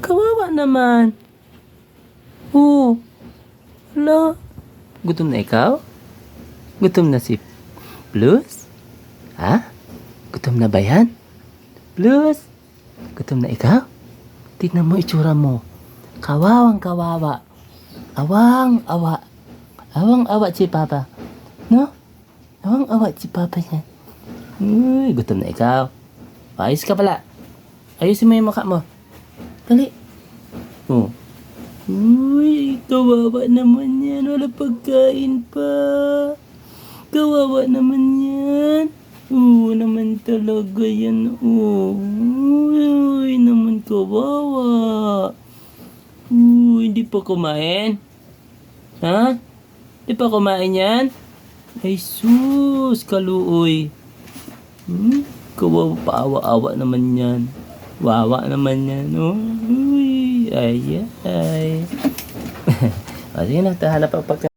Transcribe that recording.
Kawawa naman. Oh. Hala. Gutom na ikaw? Gutom na si Plus? Ha? Gutom na ba yan? Plus? Gutom na ikaw? Tignan mo itsura mo. Kawawang kawawa. Awang awa. Awang awa si Papa. No? Awang awa si Papa yan. Uy, gutom na ikaw. Ayos ka pala. Ayusin mo yung mukha mo. Dali. Oh. Uy, kawawa naman yan. Wala pagkain pa. Kawawa naman yan. Oo naman talaga yan. Oh. Uy, naman kawawa. Uy, hindi pa kumain? Ha? Hindi pa kumain yan? Ay sus, kaluoy. Kawawa, paawa-awa naman yan. Wawa naman yan. Oh. Uy, ay, ay. O, sige na, hanap ang pagkain.